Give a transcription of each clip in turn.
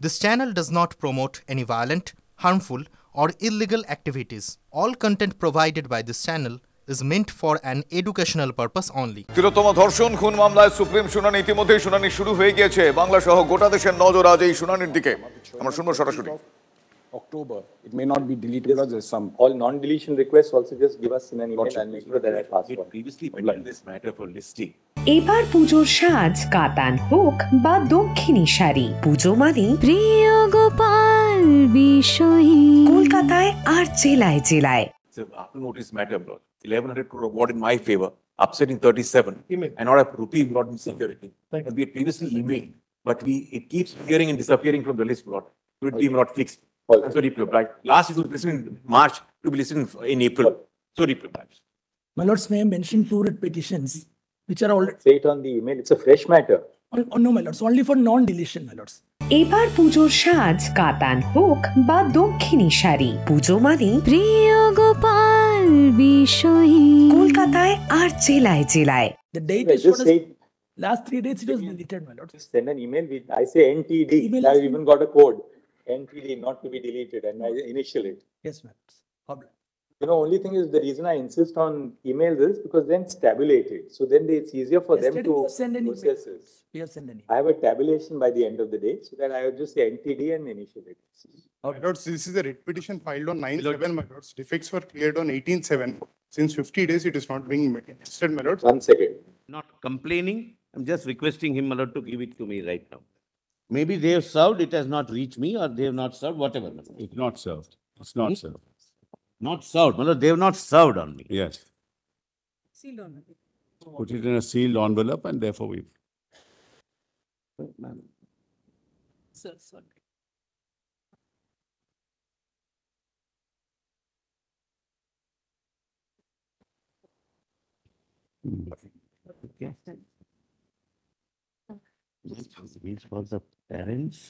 This channel does not promote any violent, harmful, or illegal activities. All content provided by this channel is meant for an educational purpose only. তিলোত্তম ধর্ষণ খুন মামলায় supreme শুনানি ইতিমধ্যেই শুনানি শুরু হয়ে গিয়েছে। বাংলা সহ গোটা দেশের নজর আজ এই শুনানির দিকে। আমরা শুনবো সরাসরি। October, it may not be deleted because there's some. All non-deletion requests also just give us in an email and make sure that I pass on. Previously pending this matter for listing. এবার পুজোর সাজ কাতান হোক বা দক্ষিণী শাড়ি, পুজো মানে প্রিয় গোপাল বিষয়ী কলকাতায় আর জেলায় জেলায়। So after notice matter brought 1100 crore award in my favor, upsetting 37, and not a rupee brought in security. And we had previously emailed, but it keeps appearing and disappearing from the list brought. So it be not fixed. So replied. Last it was listed in March to be listed in April. So replied. My lords, may I mention two writ petitions which are already. Say it on the email. It's a fresh matter. No, my lords, only for non-deletion, my lords. এবার পুজোর সাজ কাতান হোক বা দক্ষিণী শাড়ি, পুজো মানে প্রিয় গোপাল বিষয়ী কলকাতায় আর জেলায় জেলায়। The date I is just showed say, as last 3 days it was deleted, my lords. just send an email. I say NTD. Email I've is- even got a code. NTD, not to be deleted, and I initial it. Yes, my lords. Problem. Only thing is the reason I insist on emails is because then it's tabulated. So then it's easier for them Yesterday to we have sent an email. process it. We have sent an email. I have a tabulation by the end of the day, so that I would just say NTD and initial it. My lords, this is a writ petition filed on 9/7, my lords. Defects were cleared on 18/7. Since 50 days, it is not being tested, my lords. 1 second. Not complaining, I'm just requesting him, my lord, to give it to me right now. Maybe they have served, it has not reached me, or they have not served, whatever. my lord. It's not served. It's not served. Not served, my lord, they have not served on me. Yes. Put it in a sealed envelope and therefore we. Sir, sorry. Okay. Means for the parents.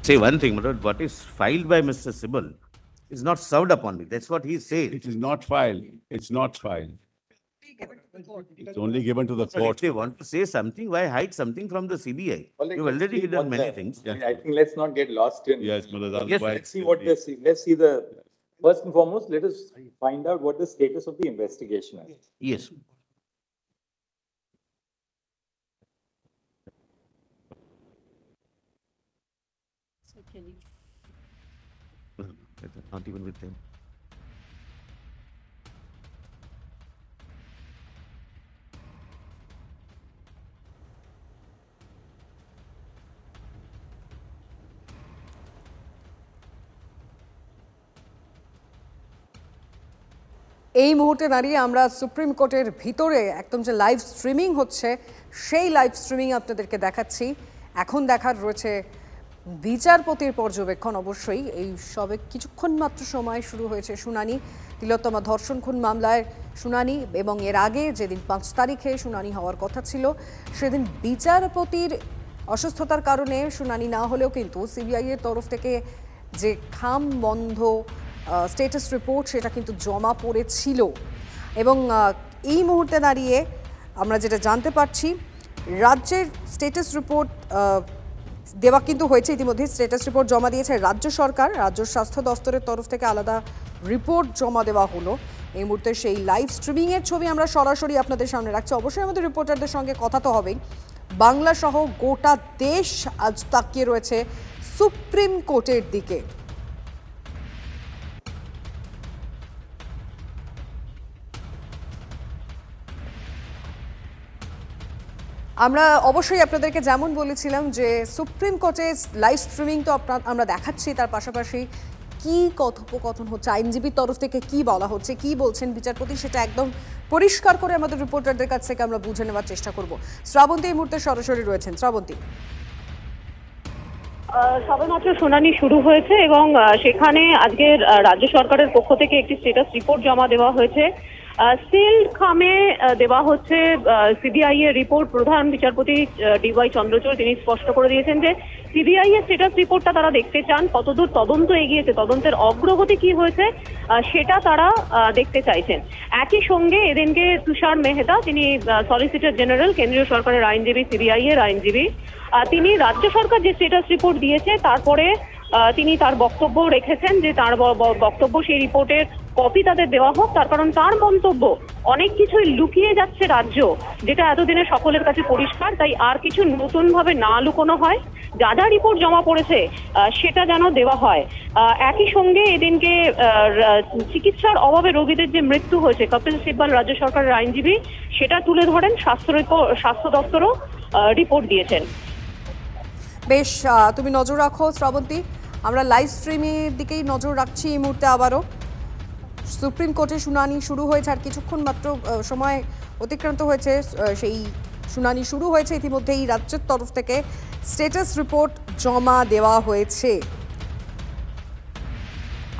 Say one thing, my lord, what is filed by Mr. Sibal is not served upon me. That's what he says. It is not filed. It's not filed. It's only given to the Sir, if court. they want to say something, why hide something from the CBI? You've already done many things. I think let's not get lost in. Yes, Madam. Yes, Let's see what this. Let's see the. First and foremost, let us find out what the status of the investigation is. Yes. Not even with them. এই মুহূর্তে দাঁড়িয়ে আমরা supreme কোর্টের ভিতরে একদম যে live streaming হচ্ছে সেই লাইভ স্ট্রিমিং আপনাদেরকে দেখাচ্ছি। এখন দেখার রয়েছে বিচারপতির পর্যবেক্ষণ। অবশ্যই এই সবে কিছুক্ষণ মাত্র সময় শুরু হয়েছে শুনানি, তিলোত্তমা ধর্ষণ খুন মামলায় শুনানি, এবং এর আগে যেদিন 5 তারিখে শুনানি হওয়ার কথা ছিল সেদিন বিচারপতির অসুস্থতার কারণে শুনানি না হলেও কিন্তু সিবিআই এর তরফ থেকে যে খাম বন্ধ স্ট্যাটাস রিপোর্ট সেটা কিন্তু জমা পড়েছিল। এবং এই মুহূর্তে দাঁড়িয়ে আমরা যেটা জানতে পারছি, রাজ্যের স্ট্যাটাস রিপোর্ট দেওয়া কিন্তু হয়েছে ইতিমধ্যে। স্ট্যাটাস রিপোর্ট জমা দিয়েছে রাজ্য সরকার, রাজ্য স্বাস্থ্য দফতরের তরফ থেকে আলাদা রিপোর্ট জমা দেওয়া হলো। এই মুহূর্তে সেই লাইভ স্ট্রিমিংয়ের ছবি আমরা সরাসরি আপনাদের সামনে রাখছি। অবশ্যই আমাদের রিপোর্টারদের সঙ্গে কথা তো হবেই। বাংলা সহ গোটা দেশ আজ তাকিয়ে রয়েছে সুপ্রিম কোর্টের দিকে। আমরা অবশ্যই আপনাদেরকে যেমন বলেছিলাম যে সুপ্রিম কোর্টে লাইভ স্ট্রিমিং তো আমরা দেখাচ্ছি, তার পাশাপাশি কি কথোপকথন হচ্ছে, আইনজীবীর তরফ থেকে কি বলা হচ্ছে, কি বলছেন বিচারপতি, সেটা একদম পরিষ্কার করে আমাদের রিপোর্টারদের কাছ থেকে আমরা বুঝে নেওয়ার চেষ্টা করব। শ্রাবন্তী এই মুহূর্তে সরাসরি রয়েছেন। শ্রাবন্তী, সবেমাত্র শুনানি শুরু হয়েছে এবং সেখানে আজকে রাজ্য সরকারের পক্ষ থেকে একটি স্ট্যাটাস রিপোর্ট জমা দেওয়া হয়েছে। সিল্ড খামে দেওয়া হচ্ছে সিবিআই এর রিপোর্ট। প্রধান বিচারপতি ডিওয়াই চন্দ্রচূড় তিনি স্পষ্ট করে দিয়েছেন যে সিবিআই এর স্ট্যাটাস রিপোর্টটা তারা দেখতে চান, কতদূর তদন্ত এগিয়েছে, তদন্তের অগ্রগতি কি হয়েছে সেটা তারা দেখতে চাইছেন। একই সঙ্গে এদিনকে তুষার মেহতা, তিনি সলিসিটর জেনারেল, কেন্দ্রীয় সরকারের আইনজীবী, সিবিআই এর আইনজীবী, তিনি রাজ্য সরকার যে স্ট্যাটাস রিপোর্ট দিয়েছে তারপরে তিনি তার বক্তব্য রেখেছেন যে তার বক্তব্য সেই রিপোর্টের কপি তাদের দেওয়া হোক। তার কারণ তার মন্তব্য অনেক কিছুই লুকিয়ে যাচ্ছে রাজ্য, যেটা এতদিনে সকলের কাছে পরিষ্কার, তাই আর কিছু নতুন ভাবে না লুকোনো হয়, যা যা রিপোর্ট জমা পড়েছে সেটা যেন দেওয়া হয়। একই সঙ্গে এদিনকে চিকিৎসার অভাবে রোগীদের যে মৃত্যু হয়েছে, কপিল সিব্বল রাজ্য সরকারের আইনজীবী সেটা তুলে ধরেন, স্বাস্থ্য দপ্তরও রিপোর্ট দিয়েছেন। বেশ, তুমি নজর রাখো শ্রাবন্তী, আমরা লাইভ স্ট্রিমের দিকেই নজর রাখছি এই মুহূর্তে। আবারও সুপ্রিম কোর্টে শুনানি শুরু হয়েছে, আর কিছুক্ষণ মাত্র সময় অতিক্রান্ত হয়েছে, সেই শুনানি শুরু হয়েছে। ইতিমধ্যেই রাজ্যের তরফ থেকে স্ট্যাটাস রিপোর্ট জমা দেওয়া হয়েছে।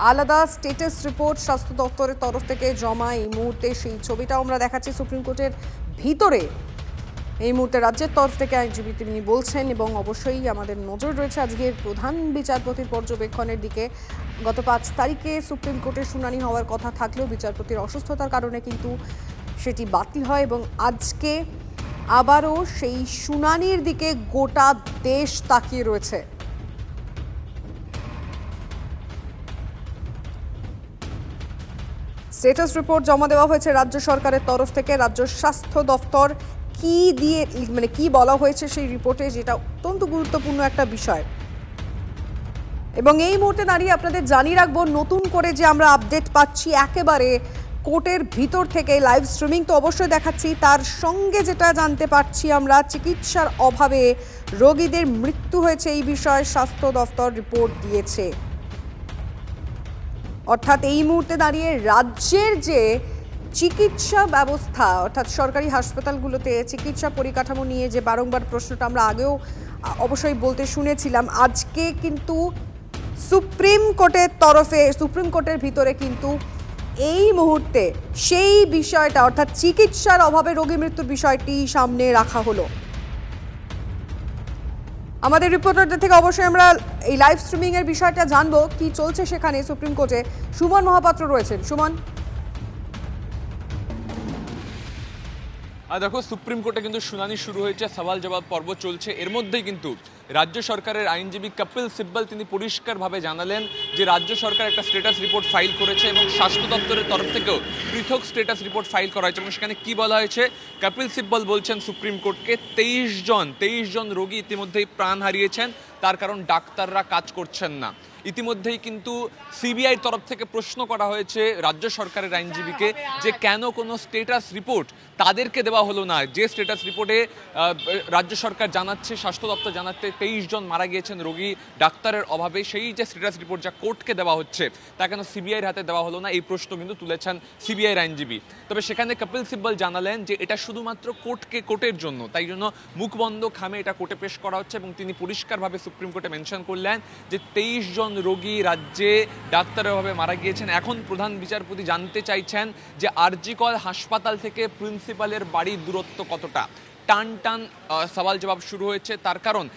আলাদা স্ট্যাটাস রিপোর্ট স্বাস্থ্য দপ্তরের তরফ থেকে জমা এই মুহূর্তে, সেই ছবিটাও আমরা দেখাচ্ছি সুপ্রিম কোর্টের ভিতরে। এই মুহূর্তে রাজ্যের তরফ থেকে আইনজীবী তিনি বলছেন, এবং অবশ্যই আমাদের নজর রয়েছে আজকের প্রধান বিচারপতির পর্যবেক্ষণের দিকে। গত 5 তারিখে সুপ্রিম কোর্টের শুনানি হওয়ার কথা থাকলেও বিচারপতির অসুস্থতার কারণে কিন্তু সেটি বাতিল হয়, এবং আজকে আবারও সেই শুনানির দিকে গোটা দেশ তাকিয়ে রয়েছে। স্ট্যাটাস রিপোর্ট জমা দেওয়া হয়েছে রাজ্য সরকারের তরফ থেকে। রাজ্য স্বাস্থ্য দপ্তর কি দিয়ে কি বলা হয়েছে সেই রিপোর্টে, যেটা অত্যন্ত গুরুত্বপূর্ণ একটা বিষয়। এবং এই মুহূর্তে দাঁড়িয়ে আপনাদের জানিয়ে রাখবো, নতুন করে যে আমরা আপডেট পাচ্ছি একেবারে কোর্টের ভিতর থেকে, লাইভ স্ট্রিমিং তো অবশ্যই দেখাচ্ছি, তার সঙ্গে যেটা জানতে পারছি আমরা, চিকিৎসার অভাবে রোগীদের মৃত্যু হয়েছে এই বিষয়ে স্বাস্থ্য দপ্তর রিপোর্ট দিয়েছে। অর্থাৎ এই মুহূর্তে দাঁড়িয়ে রাজ্যের যে চিকিৎসা ব্যবস্থা, অর্থাৎ সরকারি হাসপাতালগুলোতে চিকিৎসা পরিকাঠামো নিয়ে যে বারংবার প্রশ্নটা আমরা আগেও অবশ্যই বলতে শুনেছিলাম, আজকে কিন্তু সুপ্রিম কোর্টের তরফে, সুপ্রিম কোর্টের ভিতরে কিন্তু এই মুহূর্তে সেই বিষয়টা, অর্থাৎ চিকিৎসার অভাবে রোগী মৃত্যুর বিষয়টি সামনে রাখা হলো। আমাদের রিপোর্টারদের থেকে অবশ্যই আমরা এই লাইভ স্ট্রিমিং এর বিষয়টা জানবো, কি চলছে সেখানে সুপ্রিম কোর্টে। সুমন মহাপাত্র রয়েছেন। সুমন, দেখো সুপ্রিম কোর্টে কিন্তু শুনানি শুরু হয়েছে, সওয়াল জবাব পর্ব চলছে। এর মধ্যেই কিন্তু রাজ্য সরকারের আইনজীবী কপিল সিব্বল তিনি পরিষ্কারভাবে জানালেন যে রাজ্য সরকার একটা স্ট্যাটাস রিপোর্ট ফাইল করেছে এবং স্বাস্থ্য দপ্তরের তরফ থেকেও পৃথক স্ট্যাটাস রিপোর্ট ফাইল করা হয়েছে। এবং সেখানে কি বলা হয়েছে, কপিল সিব্বল বলছেন সুপ্রিম কোর্টকে 23 জন রোগী ইতিমধ্যেই প্রাণ হারিয়েছেন, তার কারণ ডাক্তাররা কাজ করছেন না। ইতিমধ্যেই কিন্তু সিবিআই তরফ থেকে প্রশ্ন করা হয়েছে রাজ্য সরকারের আইনজীবীকে যে কেন কোনো স্ট্যাটাস রিপোর্ট তাদেরকে দেওয়া হলো না, যে স্ট্যাটাস রিপোর্টে রাজ্য সরকার জানাচ্ছে, স্বাস্থ্য দপ্তর জানাচ্ছে 23 জন মারা গিয়েছেন রোগী ডাক্তারের অভাবে, সেই যে স্ট্যাটাস রিপোর্ট যা কোর্টকে দেওয়া হচ্ছে তা কেন সিবিআইয়ের হাতে দেওয়া হলো না, এই প্রশ্ন কিন্তু তুলেছেন সিবিআইয়ের আইনজীবী। তবে সেখানে কপিল সিব্বল জানালেন যে এটা শুধুমাত্র কোর্টের জন্য, তাই জন্য মুখবন্ধ খামে এটা কোর্টে পেশ করা হচ্ছে। এবং তিনি পরিষ্কারভাবে সুপ্রিম কোর্টে মেনশন করলেন যে 23 জন রোগী রাজ্যে ডাক্তারের অভাবে মারা গিয়েছেন। এখন প্রধান বিচারপতি জানতে চাইছেন যে আরজি কর হাসপাতাল থেকে প্রিন্সিপালের বাড়ির দূরত্ব কতটা। টান সওয়াল জবাব শুরু হয়েছে, তার কারণ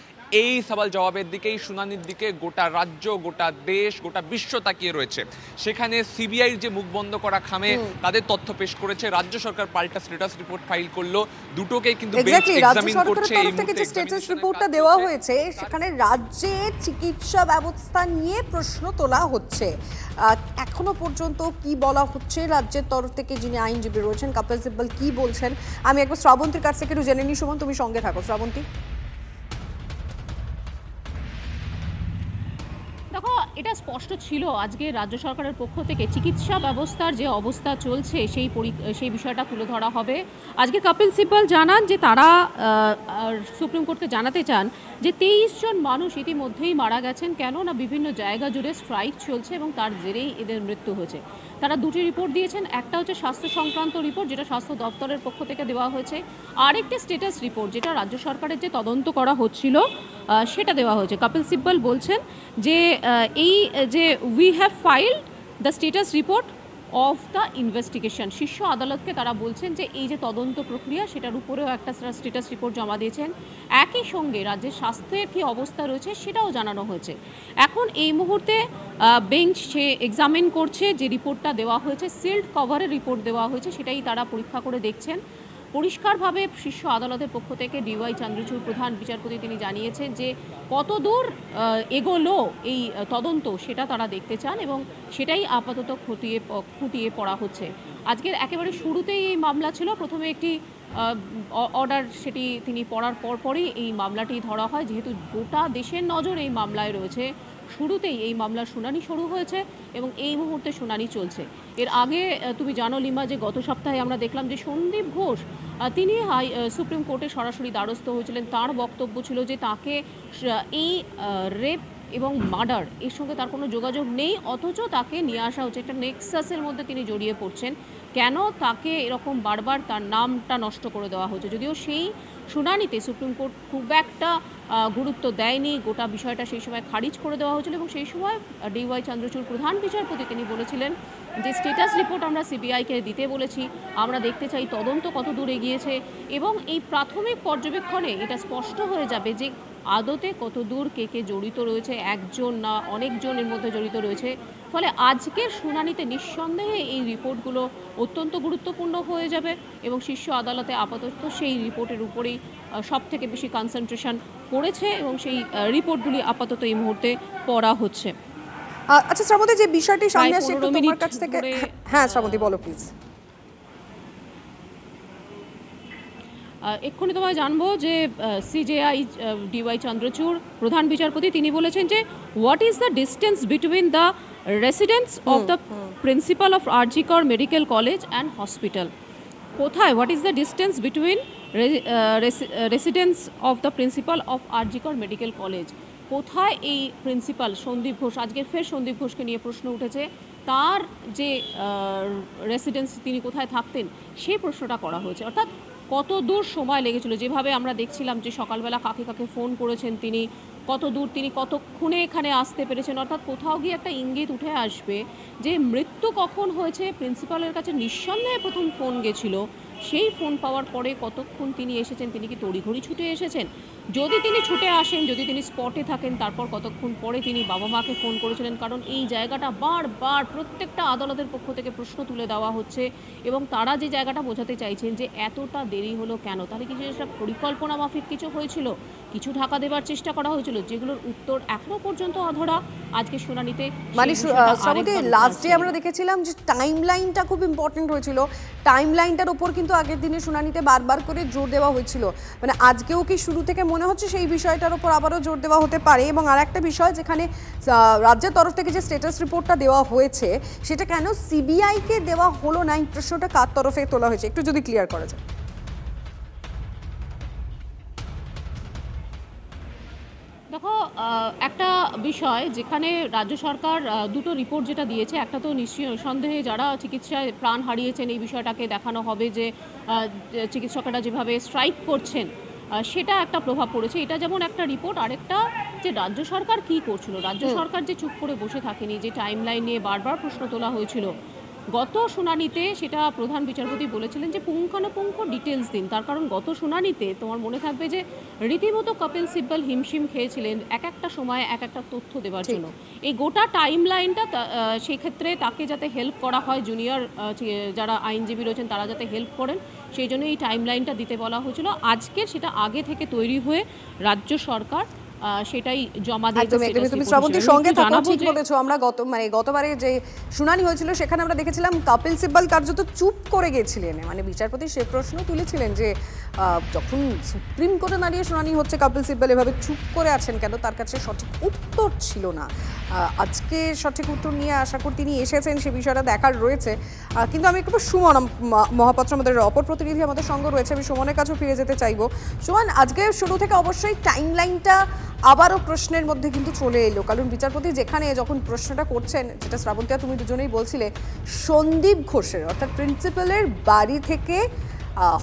এই সওয়াল জবাবের দিকেই, শুনানির দিকে গোটা রাজ্য, গোটা দেশ, গোটা বিশ্ব তাকিয়ে রয়েছে। সেখানে সিবিআইর যে মুখ বন্ধ করা খামে তাদের তথ্য পেশ করেছে, রাজ্য সরকার পাল্টা স্ট্যাটাস রিপোর্ট ফাইল করলো, দুটোকেই কিন্তু বেঞ্চ এক্সামিন করছে। এই মুহূর্তে যে স্ট্যাটাস রিপোর্টটা দেওয়া হয়েছে সেখানে রাজ্যের চিকিৎসা ব্যবস্থা নিয়ে প্রশ্ন তোলা হচ্ছে। এখনো পর্যন্ত কি বলা হচ্ছে রাজ্যের তরফ থেকে, যিনি আইনজীবী রয়েছেন কপিল সিব্বল কি বলছেন, আমি একবার শ্রাবন্তীর কাছ থেকে একটু জেনে নিই। সুমন, তুমি সঙ্গে থাকো। শ্রাবন্তী, দেখো এটা স্পষ্ট ছিল আজকে রাজ্য সরকারের পক্ষ থেকে চিকিৎসা ব্যবস্থার যে অবস্থা চলছে সেই বিষয়টা তুলে ধরা হবে। আজকে কপিল সিব্বল জানান যে তারা সুপ্রিম কোর্টকে জানাতে চান যে 23 জন মানুষ ইতিমধ্যেই মারা গেছেন, কেন না বিভিন্ন জায়গা জুড়ে স্ট্রাইক চলছে এবং তার জেরেই এদের মৃত্যু হয়েছে। তারা দুটি রিপোর্ট দিয়েছেন, একটা হচ্ছে স্বাস্থ্য সংক্রান্ত রিপোর্ট যেটা স্বাস্থ্য দপ্তরের পক্ষ থেকে দেওয়া হয়েছে, আরেকটি স্ট্যাটাস রিপোর্ট যেটা রাজ্য সরকারের যে তদন্ত করা হচ্ছিল সেটা দেওয়া হয়েছে। কপিল সিব্বল বলছেন যে এই যে we have filed the status report of the investigation, শীর্ষ আদালতকে তারা বলছেন যে এই যে তদন্ত প্রক্রিয়া সেটার উপরেও একটা স্ট্যাটাস রিপোর্ট জমা দিয়েছেন। একই সঙ্গে রাজ্যের স্বাস্থ্যের কী অবস্থা রয়েছে সেটাও জানানো হয়েছে। এখন এই মুহূর্তে বেঞ্চ সে এক্সামিন করছে যে রিপোর্টটা দেওয়া হয়েছে, সিল্ড কভারের রিপোর্ট দেওয়া হয়েছে, সেটাই তারা পরীক্ষা করে দেখছেন। পরিষ্কারভাবে শীর্ষ আদালতের পক্ষ থেকে ডিওয়াই চন্দ্রচূড় প্রধান বিচারপতি তিনি জানিয়েছেন যে কতদূর এগোলো এই তদন্ত সেটা তারা দেখতে চান এবং সেটাই আপাতত খুঁটিয়ে পড়া হচ্ছে। আজকের একেবারে শুরুতেই এই মামলা ছিল, প্রথমে একটি অর্ডার সেটি তিনি পড়ার পরই এই মামলাটি ধরা হয়। যেহেতু গোটা দেশের নজর এই মামলায় রয়েছে, শুরুতেই এই মামলার শুনানি শুরু হয়েছে এবং এই মুহূর্তে শুনানি চলছে। এর আগে তুমি জানো লিমা যে গত সপ্তাহে আমরা দেখলাম যে সন্দীপ ঘোষ তিনি সুপ্রিম কোর্টে সরাসরি দ্বারস্থ হয়েছিলেন। তার বক্তব্য ছিল যে তাকে এই রেপ এবং মার্ডার এর সঙ্গে তার কোনো যোগাযোগ নেই, অথচ তাকে নিয়ে আসা হচ্ছে, একটা নেক্সাসের মধ্যে তিনি জড়িয়ে পড়ছেন, কেন তাকে এরকম বারবার তার নামটা নষ্ট করে দেওয়া হচ্ছে। যদিও সেই শুনানিতে সুপ্রিম কোর্ট খুব একটা গুরুত্ব দেয়নি, গোটা বিষয়টা সেই সময় খারিজ করে দেওয়া হয়েছিল এবং সেই সময় ডিওয়াই চন্দ্রচূড় প্রধান বিচারপতি তিনি বলেছিলেন যে স্ট্যাটাস রিপোর্ট আমরা সিবিআইকে দিতে বলেছি, আমরা দেখতে চাই তদন্ত কত দূর এগিয়েছে এবং এই প্রাথমিক পর্যবেক্ষণে এটা স্পষ্ট হয়ে যাবে যে আদতে কত দূর কে কে জড়িত রয়েছে, একজন না অনেকজনের মধ্যে জড়িত রয়েছে। ফলে আজকের শুনানিতে নিঃসন্দেহে এই রিপোর্টগুলো অত্যন্ত গুরুত্বপূর্ণ হয়ে যাবে এবং শীর্ষ আদালতে আপাতত সেই রিপোর্টের উপরেই সবথেকে বেশি কনসেন্ট্রেশন করেছে এবং সেই রিপোর্টগুলি আপাতত এই মুহূর্তে পড়া হচ্ছে। আচ্ছা শ্রাবন্তী, যে বিষয়টি সামনে আসছে একটু তোমার কাছ থেকে। হ্যাঁ শ্রাবন্তী বলো প্লিজ। এক্ষুনি তোমায় জানবো যে সিজেআই ডিওয়াই চন্দ্রচূড় প্রধান বিচারপতি তিনি বলেছেন যে what is the distance between the residence of the principal of RG Kar medical college and hospital. কোথায় what is the distance between residence of the principal of RG Kar medical college, কোথায় এই principal Sandeep Ghosh, আজকে ফের সন্দীপ ঘোষকে নিয়ে প্রশ্ন উঠেছে, তার যে রেসিডেন্স তিনি কোথায় থাকতেন সেই প্রশ্নটা করা হয়েছে। অর্থাৎ কত দূর সময় লেগেছিল, যেভাবে আমরা দেখছিলাম যে সকালবেলা কাকে কাকে ফোন করেছেন তিনি, কত দূর তিনি কতক্ষণে এখানে আসতে পেরেছেন, অর্থাৎ কোথাও গিয়ে একটা ইঙ্গিত উঠে আসবে যে মৃত্যু কখন হয়েছে। প্রিন্সিপালের কাছে নিঃসন্দেহে প্রথম ফোন গেছিল, সেই ফোন পাওয়ার পরে কতক্ষণ তিনি এসেছেন, তিনি কি তড়িঘড়ি ছুটে এসেছেন, যদি তিনি ছুটে আসেন, যদি তিনি স্পটে থাকেন, তারপর কতক্ষণ পরে তিনি বাবা মাকে ফোন করেছিলেন। কারণ এই জায়গাটা বারবার প্রত্যেকটা আদালতের পক্ষ থেকে প্রশ্ন তুলে দেওয়া হচ্ছে এবং তারা যে জায়গাটা বোঝাতে চাইছেন যে এতটা দেরি হলো কেন, তাহলে কিছু একটা পরিকল্পনা মাফিক কিছু হয়েছিল, কিছু ঢাকা দেবার চেষ্টা করা হয়েছিল, যেগুলোর উত্তর এখনো পর্যন্ত অধরা। আজকে শুনানিতে মানে লাস্ট ডে আমরা দেখেছিলাম যে টাইম লাইনটা খুব ইম্পর্টেন্ট হয়েছিল, টাইম লাইনটার উপর কিন্তু আগের দিনের শুনানিতে বারবার করে জোর দেওয়া হয়েছিল। মানে আজকেও কি শুরু থেকে মনে হচ্ছে সেই বিষয়টার উপর আবারও জোর দেওয়া হতে পারে? এবং আর একটা বিষয়, যেখানে রাজ্যের তরফ থেকে যে স্ট্যাটাস রিপোর্টটা দেওয়া হয়েছে সেটা কেন সিবিআইকে দেওয়া হলো না, এই প্রশ্নটা কার তরফে তোলা হয়েছে একটু যদি ক্লিয়ার করা যায়। দেখো একটা বিষয়, যেখানে রাজ্য সরকার দুটো রিপোর্ট যেটা দিয়েছে, একটা তো নিঃসন্দেহে যারা চিকিৎসায় প্রাণ হারিয়েছেন এই বিষয়টাকে দেখানো হবে যে চিকিৎসকেরা যেভাবে স্ট্রাইক করছেন সেটা একটা প্রভাব পড়েছে, এটা যেমন একটা রিপোর্ট। আরেকটা যে রাজ্য সরকার কি করছিল, রাজ্য সরকার যে চুপ করে বসে থাকেনি, যে টাইম লাইন নিয়ে বারবার প্রশ্ন তোলা হয়েছিল গত শুনানিতে, সেটা প্রধান বিচারপতি বলেছিলেন যে পুঙ্খানুপুঙ্খ ডিটেলস দিন। তার কারণ গত শুনানিতে তোমার মনে থাকবে যে রীতিমতো কপিল সিব্বল হিমশিম খেয়েছিলেন এক একটা সময় এক একটা তথ্য দেওয়ার জন্য। এই গোটা টাইম লাইনটা সেক্ষেত্রে তাকে যাতে হেল্প করা হয়, জুনিয়র যারা আইনজীবী রয়েছেন তারা যাতে হেল্প করেন, সেই জন্য এই টাইম লাইনটা দিতে বলা হয়েছিল। আজকে সেটা আগে থেকে তৈরি হয়ে রাজ্য সরকার সেটাই জমা দিয়েছে। তুমি শ্রাবন্তীর সঙ্গে থাকো, ঠিক বলেছো। আমরা গতবারে যে শুনানি হয়েছিল সেখানে আমরা দেখেছিলাম কপিল সিব্বল কার্যত চুপ করে গেছিলেন, মানে বিচারপতি সে প্রশ্ন তুলেছিলেন যে যখন সুপ্রিম কোর্টে দাঁড়িয়ে শুনানি হচ্ছে কপিল সিব্বল এভাবে চুপ করে আছেন কেন, তার কাছে সঠিক উত্তর ছিল না। আজকে সঠিক উত্তর নিয়ে আশা করি তিনি এসেছেন, সে বিষয়টা দেখার রয়েছে। কিন্তু আমি একটু সুমন মহাপাত্র আমাদের অপর প্রতিনিধি আমাদের সঙ্গে রয়েছে, আমি সুমনের কাছেও ফিরে যেতে চাইবো। সুমন, আজকে শুরু থেকে অবশ্যই টাইম লাইনটা আবারও প্রশ্নের মধ্যে কিন্তু চলে এলো, কারণ বিচারপতি যেখানে যখন প্রশ্নটা করছেন, যেটা শ্রাবন্তী আর তুমি দুজনেই বলছিলে, সন্দীপ ঘোষের অর্থাৎ প্রিন্সিপালের বাড়ি থেকে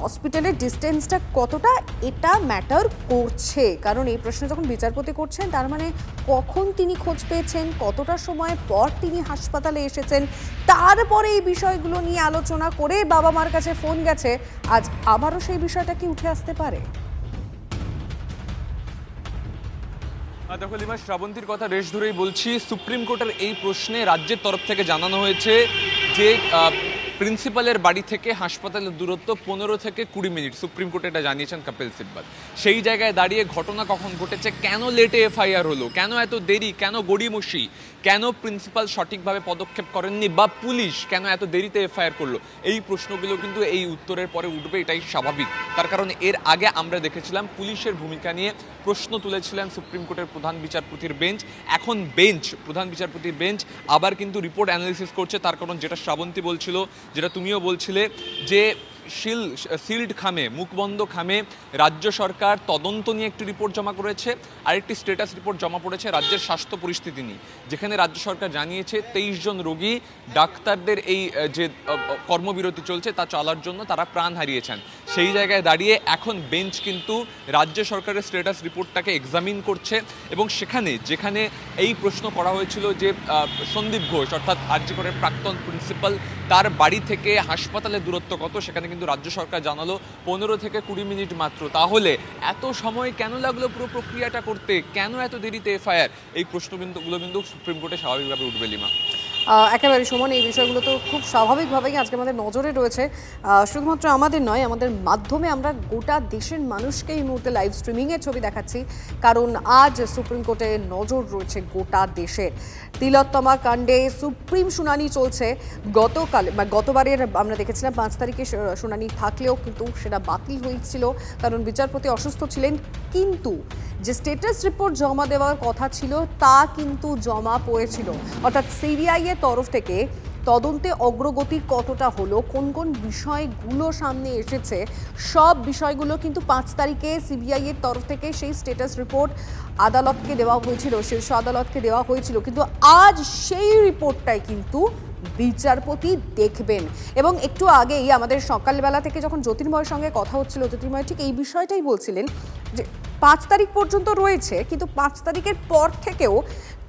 হসপিটালের ডিস্টেন্সটা কতটা এটা ম্যাটার করছে, কারণ এই প্রশ্ন যখন বিচারপতি করছেন তার মানে কখন তিনি খোঁজ পেয়েছেন, কতটা সময় পর তিনি হাসপাতালে এসেছেন, তারপরে এই বিষয়গুলো নিয়ে আলোচনা করে বাবা মার কাছে ফোন গেছে, আজ আবারও সেই বিষয়টা কি উঠে আসতে পারে? দেখো লিমা, শ্রাবন্তীর কথা রেশ ধরেই বলছি, সুপ্রিম কোর্টের এই প্রশ্নে রাজ্যের তরফ থেকে জানানো হয়েছে যে প্রিন্সিপালের বাড়ি থেকে হাসপাতালের দূরত্ব 15 থেকে 20 মিনিট। সুপ্রিম কোর্টে এটা জানিয়েছেন কপিল সিব্বল। সেই জায়গায় দাঁড়িয়ে ঘটনা কখন ঘটেছে, কেন লেটে এফআইআর হলো, কেন এত দেরি, কেন গড়িমসি, কেন প্রিন্সিপাল সঠিকভাবে পদক্ষেপ করেননি বা পুলিশ কেন এত দেরিতে এফআইআর করলো, এই প্রশ্নগুলো কিন্তু এই উত্তরের পরে উঠবে, এটাই স্বাভাবিক। তার কারণ এর আগে আমরা দেখেছিলাম পুলিশের ভূমিকা নিয়ে প্রশ্ন তুলেছিলেন সুপ্রিম কোর্টের প্রধান বিচারপতির বেঞ্চ। এখন প্রধান বিচারপতির বেঞ্চ আবার কিন্তু রিপোর্ট অ্যানালিসিস করছে। তার কারণ যেটা শ্রাবন্তী বলছিল, যেটা তুমিও বলছিলে, যে সিল্ড খামে, মুখবন্ধ খামে রাজ্য সরকার তদন্ত নিয়ে একটি রিপোর্ট জমা করেছে, আরেকটি স্ট্যাটাস রিপোর্ট জমা পড়েছে রাজ্যের স্বাস্থ্য পরিস্থিতি নিয়ে, যেখানে রাজ্য সরকার জানিয়েছে 23 জন রোগী ডাক্তারদের এই যে কর্মবিরতি চলছে তা চলার জন্য তারা প্রাণ হারিয়েছেন। সেই জায়গায় দাঁড়িয়ে এখন বেঞ্চ কিন্তু রাজ্য সরকারের স্ট্যাটাস রিপোর্টটাকে এক্সামিন করছে এবং যেখানে এই প্রশ্ন করা হয়েছিল যে সন্দীপ ঘোষ অর্থাৎ আরজি করের প্রাক্তন প্রিন্সিপাল, তার বাড়ি থেকে হাসপাতালের দূরত্ব কত, সেখানে কিন্তু রাজ্য সরকার জানালো 15 থেকে 20 মিনিট মাত্র। তাহলে এত সময় কেন লাগলো পুরো প্রক্রিয়াটা করতে, কেন এত দেরিতে এফআইআর, এই প্রশ্নগুলো কিন্তু সুপ্রিম কোর্টে স্বাভাবিকভাবে উঠবে লিমা। একেবারে সুমন, এই বিষয়গুলো তো খুব স্বাভাবিকভাবেই আজকে আমাদের নজরে রয়েছে। শুধুমাত্র আমাদের নয়, আমাদের মাধ্যমে আমরা গোটা দেশের মানুষকে এই মুহূর্তে লাইভ স্ট্রিমিংয়ের ছবি দেখাচ্ছি, কারণ আজ সুপ্রিম কোর্টে নজর রয়েছে গোটা দেশের। তিলোত্তমা কাণ্ডে সুপ্রিম শুনানি চলছে। গতবারের আমরা দেখেছিলাম 5 তারিখে শুনানি থাকলেও কিন্তু সেটা বাতিল হয়েছিল, কারণ বিচারপতি অসুস্থ ছিলেন। কিন্তু যে স্ট্যাটাস রিপোর্ট জমা দেওয়ার কথা ছিল তা কিন্তু জমা পড়েছিল, অর্থাৎ সিবিআই এর তরফ থেকে তদন্তে অগ্রগতি কতটা হলো, কোন কোন বিষয়গুলো সামনে এসেছে, সব বিষয়গুলো কিন্তু 5 তারিখে সিবিআই এর তরফ থেকে সেই স্ট্যাটাস রিপোর্ট আদালতকে দেওয়া হয়েছিল, শীর্ষ আদালতকে দেওয়া হয়েছিল। কিন্তু আজ সেই রিপোর্টটাই কিন্তু বিচারপতি দেখবেন। এবং একটু আগেই আমাদের সকালবেলা থেকে যখন জ্যোতির্ময়ের সঙ্গে কথা হচ্ছিল, জ্যোতির্ময় ঠিক এই বিষয়টাই বলছিলেন যে 5 তারিখ পর্যন্ত রয়েছে, কিন্তু 5 তারিখের পর থেকেও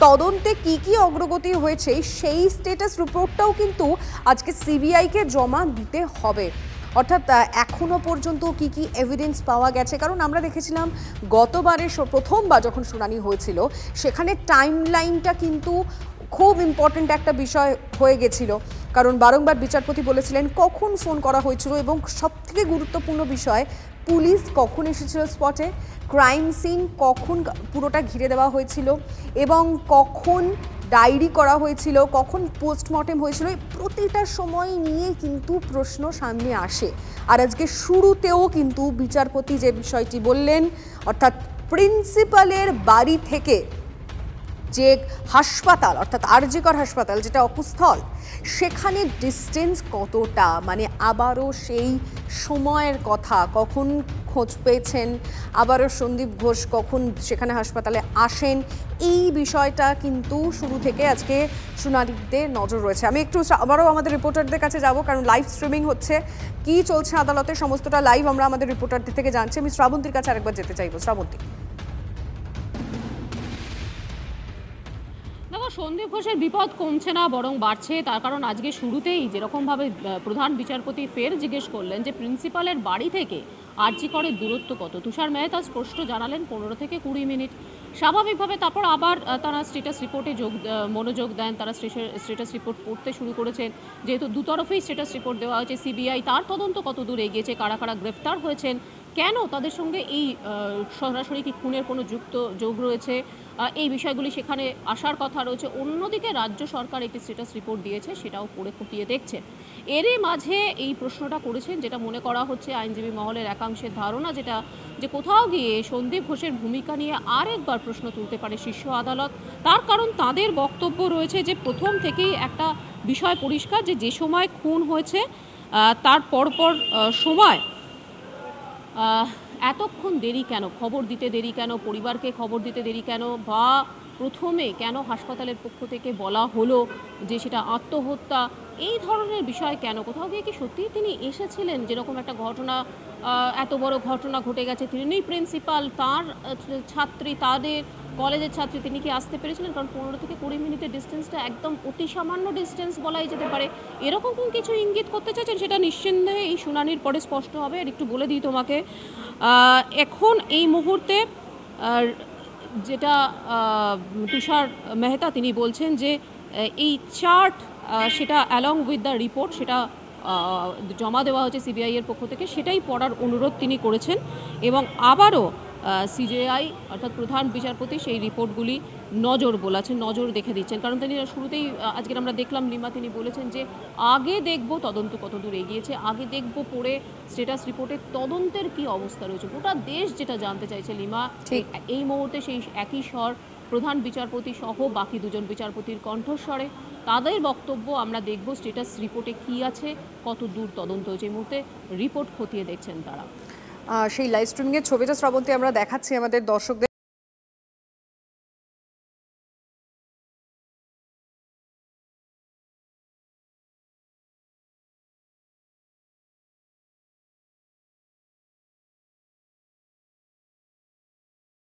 তদন্তে কি কি অগ্রগতি হয়েছে সেই স্ট্যাটাস রিপোর্টটাও কিন্তু আজকে সিবিআইকে জমা দিতে হবে। অর্থাৎ এখনো পর্যন্ত কি কি এভিডেন্স পাওয়া গেছে, কারণ আমরা দেখেছিলাম গতবারের প্রথমবার যখন শুনানি হয়েছিল সেখানে টাইম লাইনটা কিন্তু খুব ইম্পর্ট্যান্ট একটা বিষয় হয়ে গেছিল, কারণ বারংবার বিচারপতি বলেছিলেন কখন ফোন করা হয়েছিল এবং সবথেকে গুরুত্বপূর্ণ বিষয় পুলিশ কখন এসেছিল স্পটে, ক্রাইম সিন কখন পুরোটা ঘিরে দেওয়া হয়েছিল এবং কখন ডায়েরি করা হয়েছিল, কখন পোস্টমর্টেম হয়েছিল, প্রতিটা সময় নিয়ে কিন্তু প্রশ্ন সামনে আসে। আর আজকে শুরুতেও কিন্তু বিচারপতি যে বিষয়টি বললেন, অর্থাৎ প্রিন্সিপালের বাড়ি থেকে যে হাসপাতাল অর্থাৎ আরজি কর হাসপাতাল যেটা অকুস্থল, সেখানে ডিস্টেন্স কতটা, মানে আবারও সেই সময়ের কথা, কখন খোঁজ পেয়েছেন, আবারও সন্দীপ ঘোষ কখন সেখানে হাসপাতালে আসেন, এই বিষয়টা কিন্তু শুরু থেকে আজকে শুনানিতে নজর রয়েছে। আমি একটু আবারও আমাদের রিপোর্টারদের কাছে যাব, কারণ লাইভ স্ট্রিমিং হচ্ছে, কি চলছে আদালতে সমস্তটা লাইভ আমরা আমাদের রিপোর্টারদের থেকে জানছি। আমি শ্রাবন্তীর কাছে আরেকবার যেতে চাইবো। শ্রাবন্তী, সন্দীপ ঘোষের বিপদ কমছে না বরং বাড়ছে, তার কারণ আজকে শুরুতেই যেরকমভাবে প্রধান বিচারপতি ফের জিজ্ঞেস করলেন যে প্রিন্সিপালের বাড়ি থেকে আরজি করের দূরত্ব কত, তুষার মেহতা স্পষ্ট জানালেন 15 থেকে 20 মিনিট। স্বাভাবিকভাবে তারপর আবার তারা স্ট্যাটাস রিপোর্টে মনোযোগ দেন, তারা স্ট্যাটাস রিপোর্ট পড়তে শুরু করেছেন। যেহেতু দুতরফেই স্ট্যাটাস রিপোর্ট দেওয়া হয়েছে, সিবিআই তার তদন্ত কত দূর এগিয়েছে, কারা কারা গ্রেফতার হয়েছেন, কেন তাদের সঙ্গে এই সরাসরি কি খুনের কোনো যোগ রয়েছে, এই বিষয়গুলি সেখানে আসার কথা রয়েছে। অন্যদিকে রাজ্য সরকার একটি স্ট্যাটাস রিপোর্ট দিয়েছে, সেটাও পড়ে খতিয়ে দেখছে। এরই মাঝে এই প্রশ্নটা করেছেন, যেটা মনে করা হচ্ছে আইনজীবী মহলের একাংশের ধারণা, যেটা যে কোথাও গিয়ে সন্দীপ ঘোষের ভূমিকা নিয়ে আরেকবার প্রশ্ন তুলতে পারে শীর্ষ আদালত। তার কারণ তাদের বক্তব্য রয়েছে যে প্রথম থেকেই একটা বিষয় পরিষ্কার, যে সময় খুন হয়েছে তার পরপর সময় এতক্ষণ দেরি কেন, খবর দিতে দেরি কেন, পরিবারকে খবর দিতে দেরি কেন, বা প্রথমে কেন হাসপাতালের পক্ষ থেকে বলা হলো যে সেটা আত্মহত্যা, এই ধরনের বিষয় কেন? কোথাও গিয়ে কি সত্যিই তিনি এসেছিলেন? যেরকম একটা ঘটনা, এত বড় ঘটনা ঘটে গেছে, তিনি প্রিন্সিপাল, তার ছাত্রী, তাদের কলেজের ছাত্রী, তিনি কি আসতে পেরেছিলেন? কারণ 15 থেকে 20 মিনিটের ডিস্টেন্সটা একদম অতি সামান্য ডিস্টেন্স বলাই যেতে পারে। এরকম কিছু ইঙ্গিত করতে চাইছেন, সেটা নিঃসন্দেহে এই শুনানির পরে স্পষ্ট হবে। আর একটু বলে দিই তোমাকে, এখন এই মুহূর্তে যেটা তুষার মেহতা তিনি বলছেন যে এই চার্ট, সেটা অ্যালং উইথ দ্য রিপোর্ট, সেটা জমা দেওয়া হয়েছে সিবিআই এর পক্ষ থেকে, সেটাই পড়ার অনুরোধ তিনি করেছেন। এবং আবারও সিজেআই অর্থাৎ প্রধান বিচারপতি সেই রিপোর্টগুলি নজর দেখে দিচ্ছেন। কারণ তিনি শুরুতেই, আজকের আমরা দেখলাম লিমা, তিনি বলেছেন যে আগে দেখব তদন্ত কতদূর এগিয়েছে, আগে দেখব পড়ে স্ট্যাটাস রিপোর্টের তদন্তের কি অবস্থা রয়েছে। গোটা দেশ যেটা জানতে চাইছে লিমা, এই মুহূর্তে সেই একই স্বর প্রধান বিচারপতি সহ বাকি দুজন বিচারপতির কণ্ঠস্বরে। তাদের বক্তব্য আমরা দেখব, স্ট্যাটাস রিপোর্টে কি আছে, কত দূর তদন্ত হয়েছে। এই মুহূর্তে রিপোর্ট খতিয়ে দেখছেন তারা। সেই লাইভ স্ট্রিমিংয়ের ছবিটা শ্রাবন্তী আমরা দেখাচ্ছি আমাদের দর্শকদের।